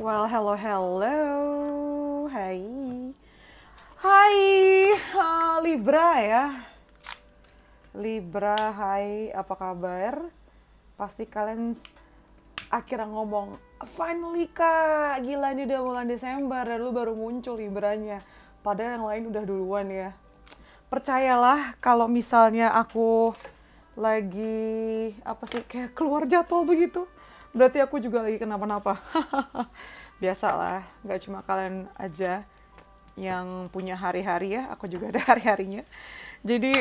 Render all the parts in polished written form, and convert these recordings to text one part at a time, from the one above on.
Well, hello, hello. Hai. Hai, Libra ya. Libra, hai, apa kabar? Pasti kalian akhirnya ngomong, finally kak, gila ini udah bulan Desember dan lu baru muncul Libranya. Padahal yang lain udah duluan ya. Percayalah kalau misalnya aku lagi apa sih kayak keluar jadwal begitu, berarti aku juga lagi kenapa-napa. Biasalah, nggak cuma kalian aja yang punya hari-hari ya, aku juga ada hari-harinya. Jadi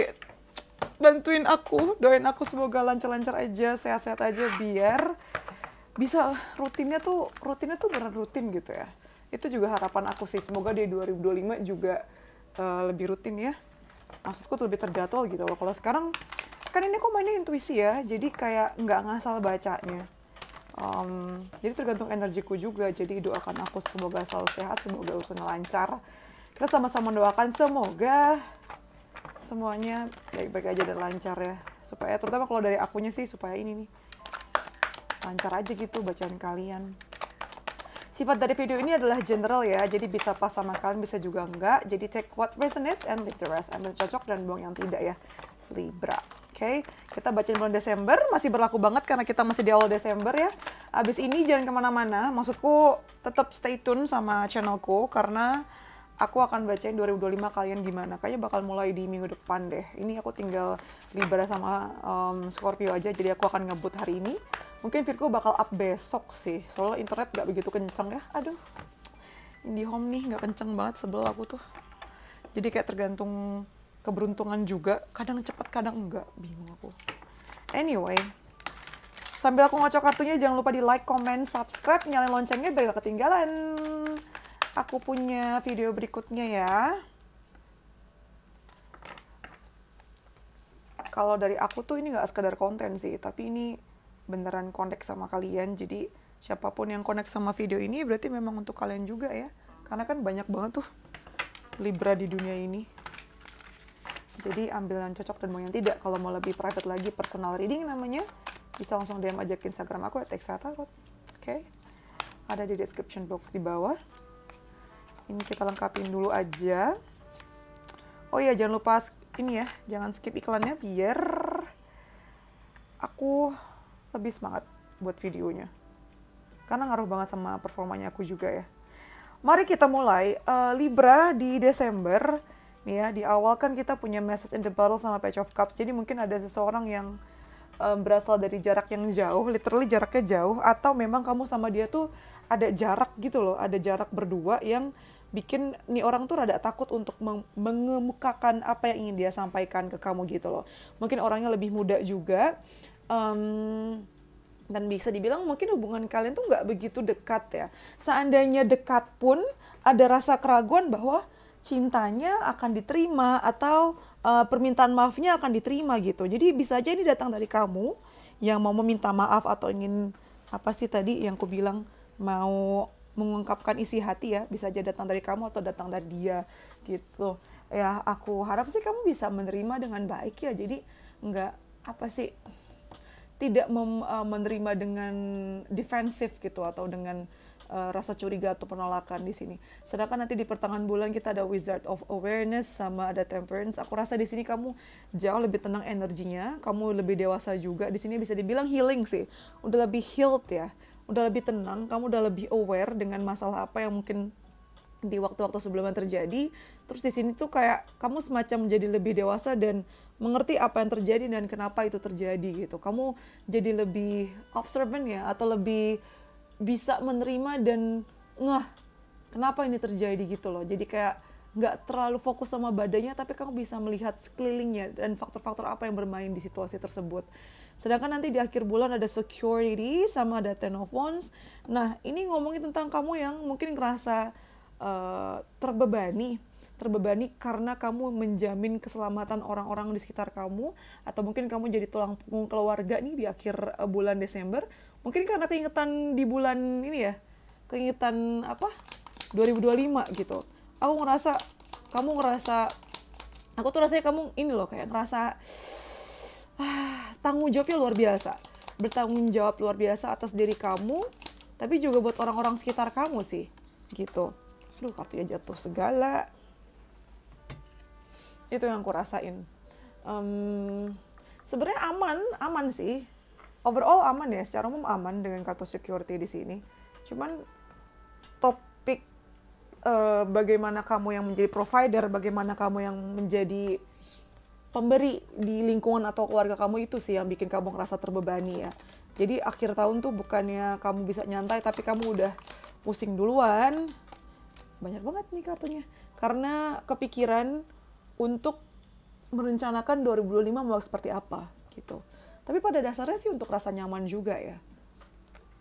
bantuin aku, doain aku semoga lancar-lancar aja, sehat-sehat aja biar bisa rutinnya tuh beneran rutin gitu ya. Itu juga harapan aku sih, semoga di 2025 juga lebih rutin ya. Maksudku tuh lebih terjadwal gitu loh. Kalau sekarang kan ini aku mainnya intuisi ya, jadi kayak nggak ngasal bacanya. Jadi tergantung energiku juga, jadi doakan aku semoga selalu sehat, semoga urusannya lancar. Kita sama-sama doakan semoga semuanya baik-baik aja dan lancar ya. Supaya terutama kalau dari akunya sih supaya ini nih lancar aja gitu bacaan kalian. Sifat dari video ini adalah general ya, jadi bisa pas sama kalian, bisa juga enggak. Jadi take what resonates and leave the rest. Ambil cocok dan buang yang tidak ya, Libra. Oke, kita bacain bulan Desember, masih berlaku banget karena kita masih di awal Desember ya. Abis ini jangan kemana-mana, maksudku tetap stay tune sama channelku karena aku akan bacain 2025 kalian gimana. Kayaknya bakal mulai di minggu depan deh. Ini aku tinggal Libra sama Scorpio aja, jadi aku akan ngebut hari ini. Mungkin Virgo bakal up besok sih, soalnya internet gak begitu kenceng ya. Aduh, IndiHome nih gak kenceng banget, sebel aku tuh. Jadi kayak tergantung keberuntungan juga, kadang cepet kadang enggak, bingung aku. Anyway, sambil aku ngocok kartunya jangan lupa di like, comment, subscribe, nyalain loncengnya biar gak ketinggalan aku punya video berikutnya ya. Kalau dari aku tuh ini gak sekedar konten sih, tapi ini beneran connect sama kalian. Jadi siapapun yang connect sama video ini berarti memang untuk kalian juga ya, karena kan banyak banget tuh Libra di dunia ini. Jadi ambil yang cocok dan mau yang tidak. Kalau mau lebih private lagi, personal reading namanya, bisa langsung DM aja ke Instagram aku @texatarot. Oke. Ada di description box di bawah. Ini kita lengkapin dulu aja. Oh iya, jangan lupa ini ya, jangan skip iklannya biar aku lebih semangat buat videonya. Karena ngaruh banget sama performanya aku juga ya. Mari kita mulai. Libra di Desember. Nih ya, di awal kan kita punya message in the bottle sama Page of Cups. Jadi mungkin ada seseorang yang berasal dari jarak yang jauh, literally jaraknya jauh, atau memang kamu sama dia tuh ada jarak gitu loh, ada jarak berdua yang bikin nih orang tuh rada takut untuk mengemukakan apa yang ingin dia sampaikan ke kamu gitu loh. Mungkin orangnya lebih muda juga, dan bisa dibilang mungkin hubungan kalian tuh nggak begitu dekat ya. Seandainya dekat pun ada rasa keraguan bahwa cintanya akan diterima atau permintaan maafnya akan diterima gitu. Jadi bisa aja ini datang dari kamu yang mau meminta maaf atau ingin apa sih tadi yang aku bilang, mau mengungkapkan isi hati ya. Bisa aja datang dari kamu atau datang dari dia gitu. Ya aku harap sih kamu bisa menerima dengan baik ya. Jadi nggak apa sih, tidak menerima dengan defensif gitu atau dengan rasa curiga atau penolakan di sini. Sedangkan nanti di pertengahan bulan kita ada Wizard of Awareness sama ada Temperance. Aku rasa di sini kamu jauh lebih tenang energinya, kamu lebih dewasa juga. Di sini bisa dibilang healing sih. Udah lebih healed ya. Udah lebih tenang, kamu udah lebih aware dengan masalah apa yang mungkin di waktu-waktu sebelumnya terjadi. Terus di sini tuh kayak kamu semacam menjadi lebih dewasa dan mengerti apa yang terjadi dan kenapa itu terjadi gitu. Kamu jadi lebih observant ya, atau lebih bisa menerima dan ngeh kenapa ini terjadi gitu loh. Jadi kayak nggak terlalu fokus sama badannya, tapi kamu bisa melihat sekelilingnya dan faktor-faktor apa yang bermain di situasi tersebut. Sedangkan nanti di akhir bulan ada Security sama ada Ten of Wands. Nah ini ngomongin tentang kamu yang mungkin ngerasa terbebani karena kamu menjamin keselamatan orang-orang di sekitar kamu, atau mungkin kamu jadi tulang punggung keluarga nih di akhir bulan Desember. Mungkin karena keingetan di bulan ini ya, keingetan apa 2025 gitu. Aku tuh rasanya kamu ini loh, kayak ngerasa tanggung jawabnya luar biasa, bertanggung jawab luar biasa atas diri kamu, tapi juga buat orang-orang sekitar kamu sih, gitu. Duh, kartunya jatuh segala. Itu yang aku rasain. Sebenarnya aman sih. Overall aman ya, secara umum aman dengan kartu security di sini. Cuman topik bagaimana kamu yang menjadi provider, bagaimana kamu yang menjadi pemberi di lingkungan atau keluarga kamu itu sih yang bikin kamu ngerasa terbebani ya. Jadi akhir tahun tuh bukannya kamu bisa nyantai, tapi kamu udah pusing duluan. Banyak banget nih kartunya. Karena kepikiran untuk merencanakan 2025 mau seperti apa gitu. Tapi pada dasarnya sih untuk rasa nyaman juga ya.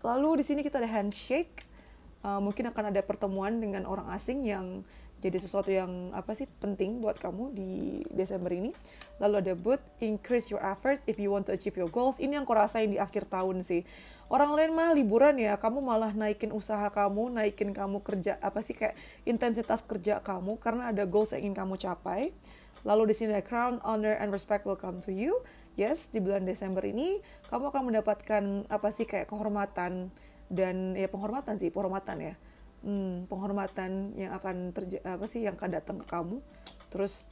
Lalu di sini kita ada handshake. Mungkin akan ada pertemuan dengan orang asing yang jadi sesuatu yang penting buat kamu di Desember ini. Lalu ada boot, increase your efforts if you want to achieve your goals. Ini yang aku rasain di akhir tahun sih. Orang lain mah liburan ya, kamu malah naikin usaha kamu, naikin kamu kerja, kayak intensitas kerja kamu karena ada goals yang ingin kamu capai. Lalu di sini ada crown, honor, and respect will come to you. Yes, di bulan Desember ini kamu akan mendapatkan kayak kehormatan dan ya penghormatan ya. Penghormatan yang akan yang akan datang ke kamu. Terus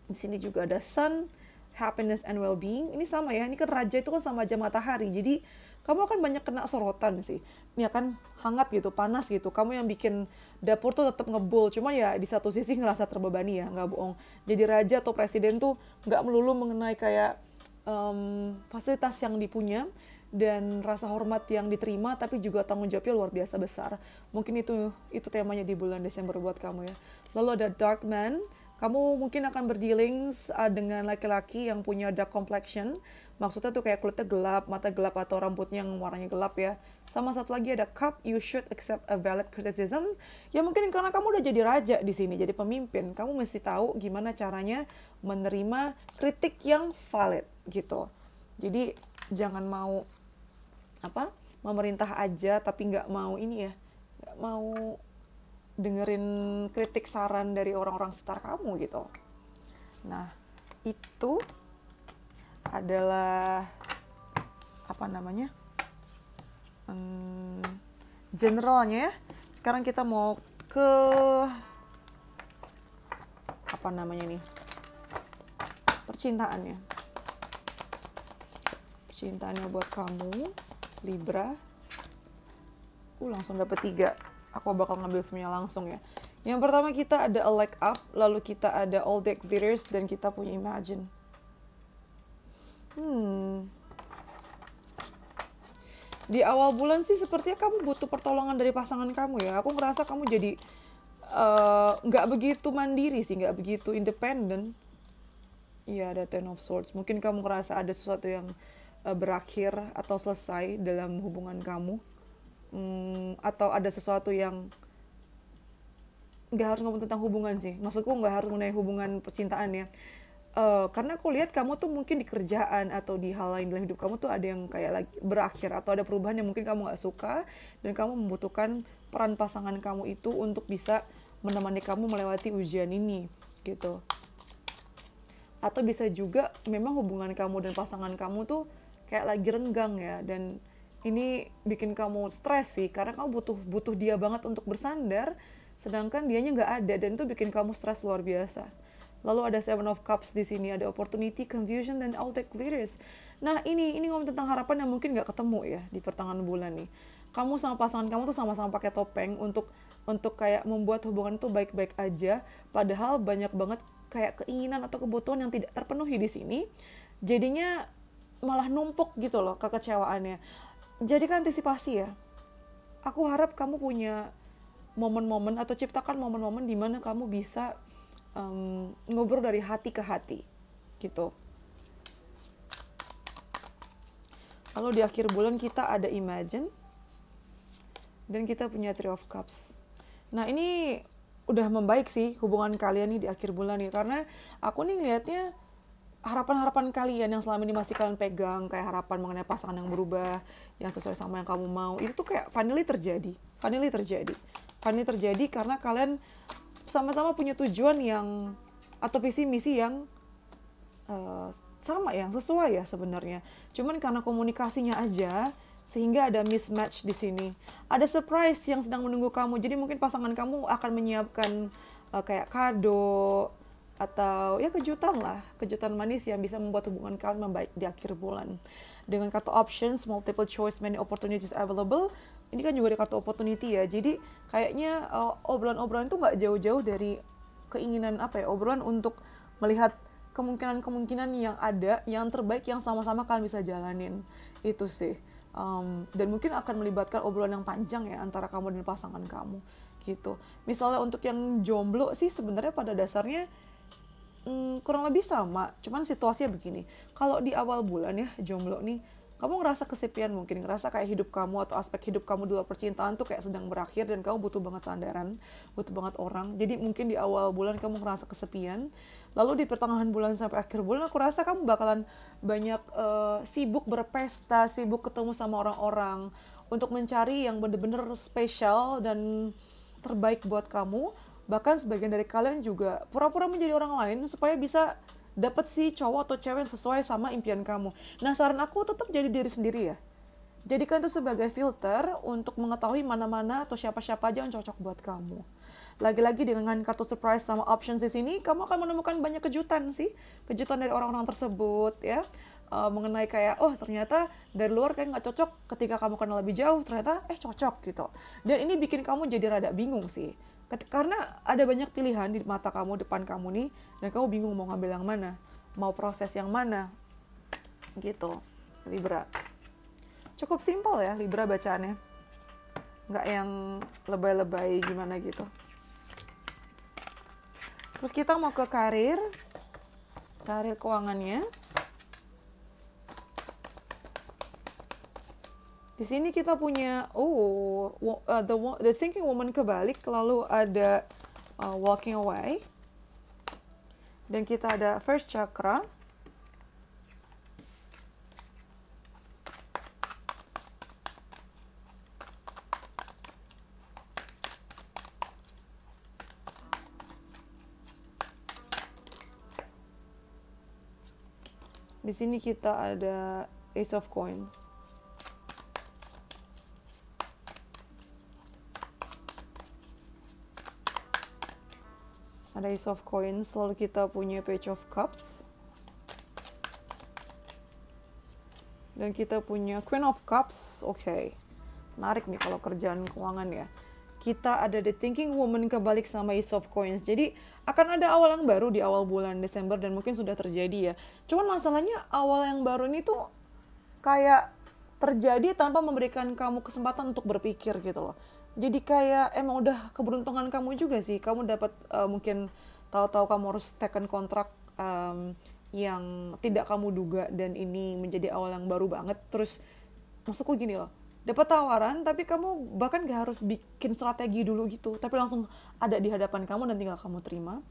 di sini juga ada sun, happiness and well-being. Ini sama ya, ini kan raja itu kan sama aja matahari. Jadi kamu akan banyak kena sorotan sih. Ini akan hangat gitu, panas gitu. Kamu yang bikin dapur tuh tetap ngebul. Cuma ya di satu sisi ngerasa terbebani ya, nggak bohong. Jadi raja atau presiden tuh nggak melulu mengenai kayak fasilitas yang dipunya dan rasa hormat yang diterima, tapi juga tanggung jawabnya luar biasa besar. Mungkin itu temanya di bulan Desember buat kamu ya. Lalu ada dark man. Kamu mungkin akan berdealing dengan laki-laki yang punya dark complexion. Maksudnya tuh kayak kulitnya gelap, mata gelap, atau rambutnya yang warnanya gelap ya. Sama satu lagi ada cup, you should accept a valid criticism. Ya mungkin karena kamu udah jadi raja di sini, jadi pemimpin. Kamu mesti tahu gimana caranya menerima kritik yang valid gitu. Jadi jangan mau memerintah aja tapi nggak mau nggak mau dengerin kritik saran dari orang-orang sekitar kamu gitu. Nah, itu adalah generalnya ya. Sekarang kita mau ke percintaannya buat kamu Libra. Langsung dapet 3. Aku bakal ngambil semuanya langsung ya. Yang pertama kita ada a leg up, lalu kita ada all deck glitters, dan kita punya imagine. Di awal bulan sih sepertinya kamu butuh pertolongan dari pasangan kamu ya. Aku ngerasa kamu jadi nggak begitu mandiri sih, nggak begitu independen. Iya, ada Ten of Swords. Mungkin kamu ngerasa ada sesuatu yang berakhir atau selesai dalam hubungan kamu. Atau ada sesuatu yang nggak harus ngomong tentang hubungan sih. Maksudku nggak harus mengenai hubungan percintaan ya. Karena aku lihat kamu tuh mungkin di kerjaan atau di hal lain dalam hidup kamu tuh ada yang kayak lagi berakhir atau ada perubahan yang mungkin kamu nggak suka, dan kamu membutuhkan peran pasangan kamu itu untuk bisa menemani kamu melewati ujian ini gitu. Atau bisa juga memang hubungan kamu dan pasangan kamu tuh kayak lagi renggang ya, dan ini bikin kamu stres sih karena kamu butuh dia banget untuk bersandar, sedangkan dianya nggak ada, dan itu bikin kamu stres luar biasa. Lalu ada Seven of Cups di sini, ada opportunity, confusion, dan all that glitters. Nah ini ngomong tentang harapan yang mungkin nggak ketemu ya di pertengahan bulan nih. Kamu sama pasangan kamu tuh sama-sama pakai topeng untuk kayak membuat hubungan itu baik-baik aja, padahal banyak banget kayak keinginan atau kebutuhan yang tidak terpenuhi di sini. Jadinya malah numpuk gitu loh kekecewaannya. Jadi kan antisipasi ya. Aku harap kamu punya momen-momen atau ciptakan momen-momen di mana kamu bisa ngobrol dari hati ke hati gitu. Lalu di akhir bulan kita ada Imagine, dan kita punya Three of Cups. Nah ini udah membaik sih hubungan kalian nih di akhir bulan nih, karena aku nih ngeliatnya harapan-harapan kalian yang selama ini masih kalian pegang, kayak harapan mengenai pasangan yang berubah, yang sesuai sama yang kamu mau, itu tuh kayak finally terjadi karena kalian sama-sama punya tujuan yang atau visi misi yang sama, yang sesuai ya sebenarnya. Cuman karena komunikasinya aja sehingga ada mismatch di sini. Ada surprise yang sedang menunggu kamu. Jadi mungkin pasangan kamu akan menyiapkan kayak kado atau ya kejutan lah, kejutan manis yang bisa membuat hubungan kalian membaik di akhir bulan. Dengan kartu options, multiple choice, many opportunities available, ini kan juga ada kartu opportunity ya. Jadi kayaknya obrolan-obrolan itu nggak jauh-jauh dari keinginan obrolan untuk melihat kemungkinan-kemungkinan yang ada, yang terbaik yang sama-sama kalian bisa jalanin. Itu sih. Dan mungkin akan melibatkan obrolan yang panjang ya antara kamu dan pasangan kamu gitu. Misalnya untuk yang jomblo sih sebenarnya pada dasarnya kurang lebih sama, cuman situasinya begini. Kalau di awal bulan ya jomblo nih, kamu ngerasa kesepian, mungkin ngerasa kayak hidup kamu atau aspek hidup kamu di luar percintaan tuh kayak sedang berakhir dan kamu butuh banget sandaran, butuh banget orang. Jadi mungkin di awal bulan kamu ngerasa kesepian, lalu di pertengahan bulan sampai akhir bulan aku rasa kamu bakalan banyak sibuk berpesta, sibuk ketemu sama orang-orang untuk mencari yang bener-bener spesial dan terbaik buat kamu. Bahkan sebagian dari kalian juga pura-pura menjadi orang lain supaya bisa dapat si cowok atau cewek yang sesuai sama impian kamu. Nah, saran aku tetap jadi diri sendiri ya. Jadikan itu sebagai filter untuk mengetahui mana-mana atau siapa-siapa aja yang cocok buat kamu. Lagi-lagi dengan kartu surprise sama options di sini, kamu akan menemukan banyak kejutan sih. Kejutan dari orang-orang tersebut ya. Mengenai kayak, oh ternyata dari luar kayak nggak cocok, ketika kamu kenal lebih jauh, ternyata cocok gitu. Dan ini bikin kamu jadi rada bingung sih. Karena ada banyak pilihan di mata kamu, depan kamu nih, dan kamu bingung mau ngambil yang mana, mau proses yang mana, gitu. Libra. Cukup simpel ya Libra bacaannya. Nggak yang lebay-lebay gimana gitu. Terus kita mau ke karir keuangannya. Di sini kita punya the thinking woman kebalik, lalu ada walking away, dan kita ada first chakra. Di sini kita ada Ace of Coins. Ada Ace of Coins, lalu kita punya Page of Cups. Dan kita punya Queen of Cups. Oke. Menarik nih kalau kerjaan keuangan ya. Kita ada The Thinking Woman kebalik sama Ace of Coins. Jadi akan ada awal yang baru di awal bulan Desember dan mungkin sudah terjadi ya. Cuman masalahnya awal yang baru ini tuh kayak terjadi tanpa memberikan kamu kesempatan untuk berpikir gitu loh. Jadi kayak emang udah keberuntungan kamu juga sih. Kamu dapat mungkin tahu-tahu kamu harus taken kontrak yang tidak kamu duga, dan ini menjadi awal yang baru banget. Terus maksudku gini loh, dapat tawaran tapi kamu bahkan gak harus bikin strategi dulu gitu, tapi langsung ada di hadapan kamu dan tinggal kamu terima.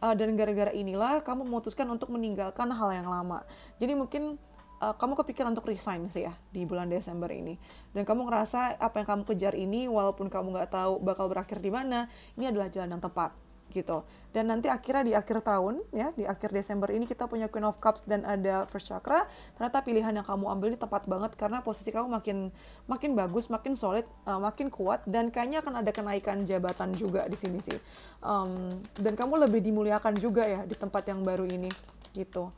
Dan gara-gara inilah kamu memutuskan untuk meninggalkan hal yang lama. Jadi mungkin kamu kepikiran untuk resign sih ya di bulan Desember ini, dan kamu ngerasa apa yang kamu kejar ini, walaupun kamu nggak tahu bakal berakhir di mana, ini adalah jalan yang tepat gitu. Dan nanti akhirnya di akhir tahun ya, di akhir Desember ini kita punya Queen of Cups dan ada First Chakra. Ternyata pilihan yang kamu ambil ini tepat banget karena posisi kamu makin bagus, makin solid, makin kuat, dan kayaknya akan ada kenaikan jabatan juga di sini sih. Dan kamu lebih dimuliakan juga ya di tempat yang baru ini gitu.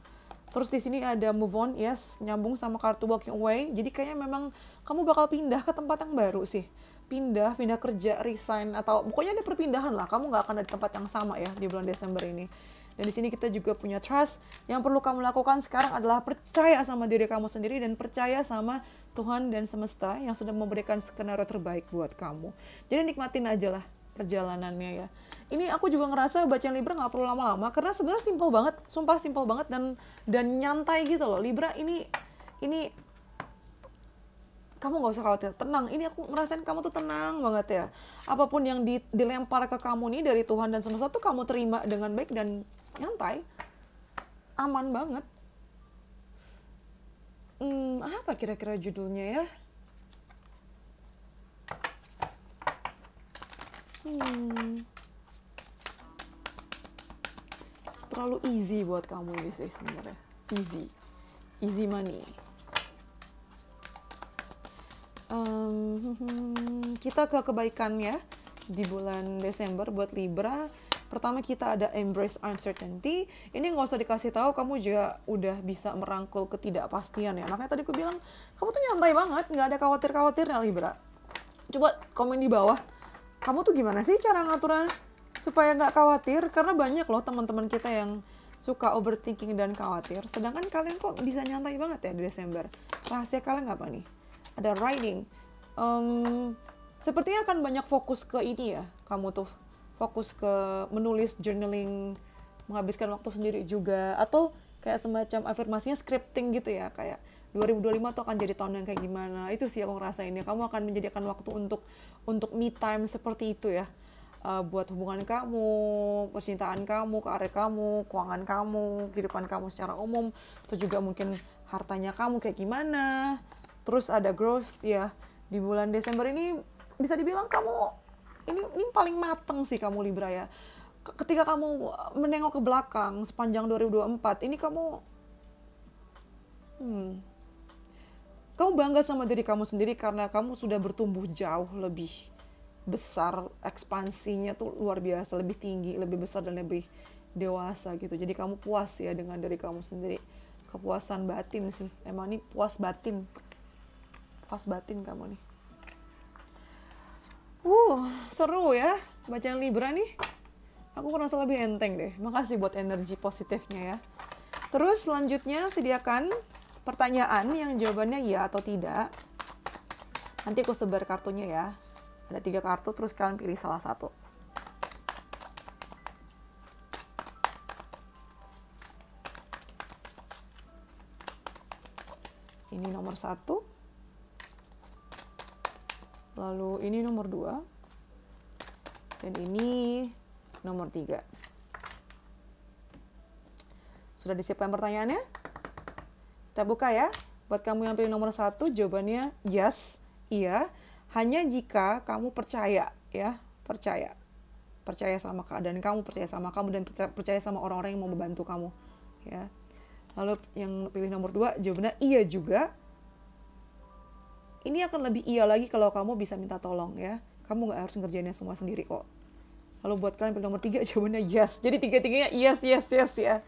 Terus di sini ada move on, yes, nyambung sama kartu walking away. Jadi kayaknya memang kamu bakal pindah ke tempat yang baru sih. Pindah kerja, resign, atau pokoknya ada perpindahan lah. Kamu nggak akan ada di tempat yang sama ya di bulan Desember ini. Dan di sini kita juga punya trust. Yang perlu kamu lakukan sekarang adalah percaya sama diri kamu sendiri dan percaya sama Tuhan dan semesta yang sudah memberikan skenario terbaik buat kamu. Jadi nikmatin aja lah perjalanannya ya. Ini aku juga ngerasa bacaan Libra nggak perlu lama-lama karena sebenarnya simple banget, sumpah simple banget dan nyantai gitu loh. Libra ini kamu nggak usah khawatir, tenang. Ini aku ngerasain kamu tuh tenang banget ya. Apapun yang dilempar ke kamu nih dari Tuhan dan semesta tuh kamu terima dengan baik dan nyantai, aman banget. Apa kira-kira judulnya ya? Terlalu easy buat kamu ini sih sebenarnya. Easy money. Kita ke kebaikan ya di bulan Desember buat Libra. Pertama kita ada embrace uncertainty. Ini nggak usah dikasih tahu, kamu juga udah bisa merangkul ketidakpastian ya. Makanya tadi aku bilang kamu tuh nyantai banget, nggak ada khawatir-khawatirnya Libra. Coba komen di bawah, kamu tuh gimana sih cara ngaturnya supaya nggak khawatir? Karena banyak loh teman-teman kita yang suka overthinking dan khawatir. Sedangkan kalian kok bisa nyantai banget ya di Desember. Rahasia kalian apa nih? Ada writing. Sepertinya akan banyak fokus ke ini ya, kamu tuh. Fokus ke menulis, journaling, menghabiskan waktu sendiri juga. Atau kayak semacam afirmasinya scripting gitu ya. Kayak 2025 tuh akan jadi tahun yang kayak gimana. Itu sih aku ngerasain ya. Kamu akan menjadikan waktu untuk me time seperti itu ya. Buat hubungan kamu, percintaan kamu, karir kamu, keuangan kamu, kehidupan kamu secara umum. Atau juga mungkin hartanya kamu kayak gimana. Terus ada growth ya. Di bulan Desember ini bisa dibilang kamu ini paling mateng sih kamu Libra ya. Ketika kamu menengok ke belakang sepanjang 2024, ini kamu bangga sama diri kamu sendiri karena kamu sudah bertumbuh jauh lebih besar, ekspansinya tuh luar biasa, lebih tinggi, lebih besar dan lebih dewasa gitu. Jadi kamu puas ya dengan diri kamu sendiri. Kepuasan batin sih. Emang ini puas batin. Puas batin kamu nih. Seru ya bacaan Libra nih. Aku merasa lebih enteng deh. Makasih buat energi positifnya ya. Terus selanjutnya sediakan pertanyaan yang jawabannya ya atau tidak. Nanti aku sebar kartunya ya. Ada 3 kartu, terus kalian pilih salah satu. Ini nomor 1. Lalu ini nomor 2. Dan ini nomor 3. Sudah disiapkan pertanyaannya? Kita buka ya. Buat kamu yang pilih nomor 1, jawabannya yes, iya. Hanya jika kamu percaya ya, percaya sama keadaan kamu, percaya sama kamu, dan percaya sama orang-orang yang mau membantu kamu ya. Lalu yang pilih nomor 2, jawabannya iya juga. Ini akan lebih iya lagi kalau kamu bisa minta tolong ya. Kamu nggak harus ngerjainnya semua sendiri kok. Lalu buat kalian pilih nomor 3, jawabannya yes. Jadi 3-tiganya yes ya.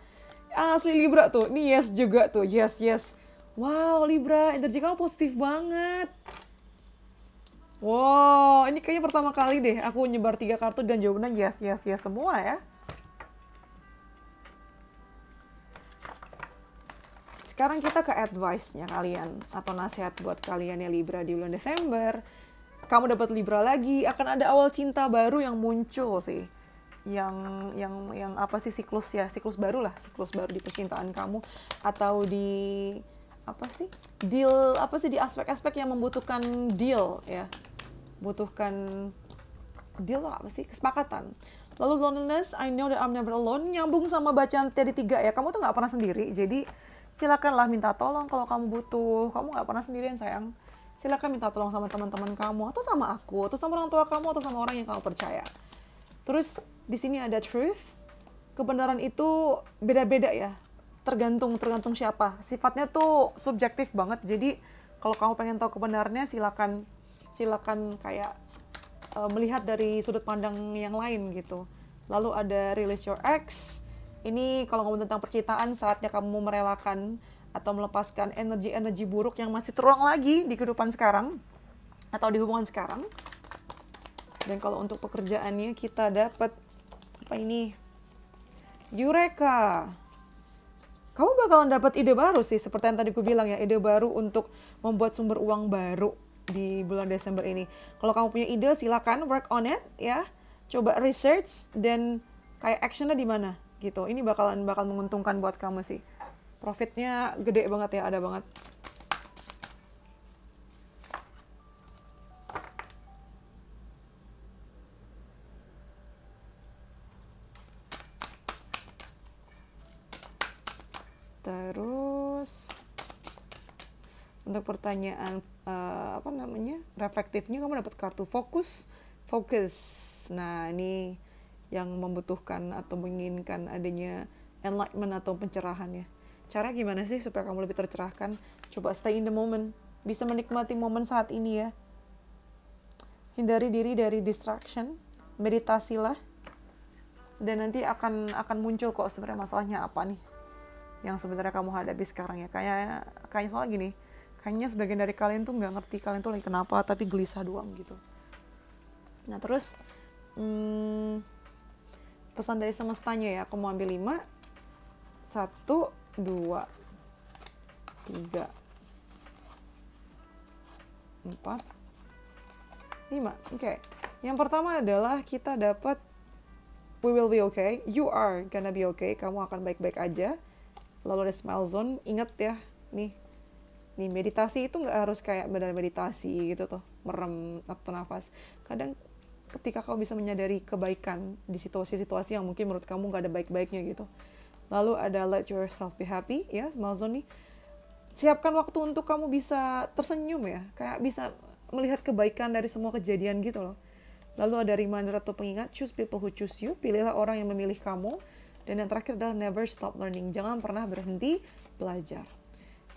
Asli Libra tuh, ini yes juga tuh, yes. Wow Libra, energi kamu positif banget. Wow, ini kayaknya pertama kali deh aku nyebar 3 kartu dan jawabannya yes semua ya. Sekarang kita ke advice-nya kalian atau nasihat buat kalian ya Libra di bulan Desember. Kamu dapat Libra lagi, akan ada awal cinta baru yang muncul sih. Yang apa sih, siklus baru lah, siklus baru di percintaan kamu atau di deal di aspek-aspek yang membutuhkan deal ya. Butuhkan deal apa sih? Kesepakatan. Lalu loneliness, I know that I'm never alone, nyambung sama bacaan tadi 3 ya. Kamu tuh nggak pernah sendiri, jadi silakanlah minta tolong kalau kamu butuh. Kamu nggak pernah sendirian sayang. Silakan minta tolong sama teman-teman kamu, atau sama aku, atau sama orang tua kamu, atau sama orang yang kamu percaya. Terus di sini ada truth. Kebenaran itu beda-beda ya. Tergantung siapa. Sifatnya tuh subjektif banget. Jadi kalau kamu pengen tahu kebenarannya, silakan kayak melihat dari sudut pandang yang lain gitu. Lalu ada release your ex. Ini kalau ngomong tentang percintaan, saatnya kamu merelakan atau melepaskan energi-energi buruk yang masih terulang lagi di kehidupan sekarang atau di hubungan sekarang. Dan kalau untuk pekerjaannya kita dapat apa ini? Eureka. Kamu bakalan dapat ide baru sih, seperti yang tadi aku bilang ya, ide baru untuk membuat sumber uang baru di bulan Desember ini. Kalau kamu punya ide, silakan work on it ya. Coba research dan kayak actionnya di mana gitu. Ini bakal menguntungkan buat kamu sih. Profitnya gede banget ya, ada banget. Terus untuk pertanyaan reflektifnya, kamu dapat kartu fokus. Nah, ini yang membutuhkan atau menginginkan adanya enlightenment atau pencerahan ya. Cara gimana sih supaya kamu lebih tercerahkan? Coba stay in the moment. bisa menikmati momen saat ini ya. Hindari diri dari distraction, meditasilah, dan nanti akan muncul kok sebenarnya masalahnya apa nih yang sebenarnya kamu hadapi sekarang ya. Kayaknya soal gini, kayaknya sebagian dari kalian tuh nggak ngerti kalian tuh lagi kenapa, tapi gelisah doang gitu. Nah terus pesan dari semestanya ya, aku mau ambil 5, 1, 2, 3, 4, 5. Oke. Yang pertama adalah kita dapat we will be okay, you are gonna be okay, kamu akan baik-baik aja. Lalu ada smile zone, ingat ya, nih meditasi itu nggak harus kayak benar meditasi gitu tuh, merem atau nafas. Kadang ketika kamu bisa menyadari kebaikan di situasi-situasi yang mungkin menurut kamu nggak ada baik-baiknya gitu. Lalu ada let yourself be happy, ya, smile zone nih. Siapkan waktu untuk kamu bisa tersenyum ya, kayak bisa melihat kebaikan dari semua kejadian gitu loh. Lalu ada reminder atau pengingat, choose people who choose you, pilihlah orang yang memilih kamu. Dan yang terakhir adalah never stop learning, jangan pernah berhenti belajar.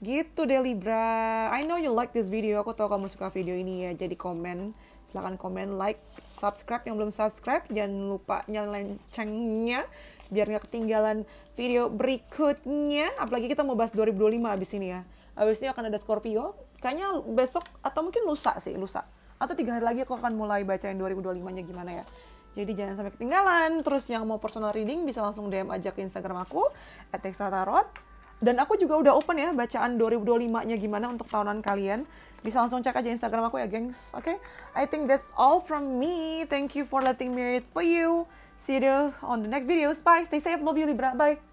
Gitu deh Libra, I know you like this video, aku tahu kamu suka video ini ya, jadi komen, silahkan komen, like, subscribe, yang belum subscribe, jangan lupa nyalain loncengnya, biar gak ketinggalan video berikutnya, apalagi kita mau bahas 2025 abis ini ya. Abis ini akan ada Scorpio, kayaknya besok atau mungkin lusa. Atau 3 hari lagi aku akan mulai bacain 2025-nya gimana ya. Jadi jangan sampai ketinggalan. Terus yang mau personal reading bisa langsung DM aja ke Instagram aku @extratarot. Dan aku juga udah open ya bacaan 2025-nya gimana untuk tahunan kalian. Bisa langsung cek aja Instagram aku ya, gengs. Oke? I think that's all from me. Thank you for letting me read for you. See you on the next videos. Bye. Stay safe. Love you, Libra. Bye.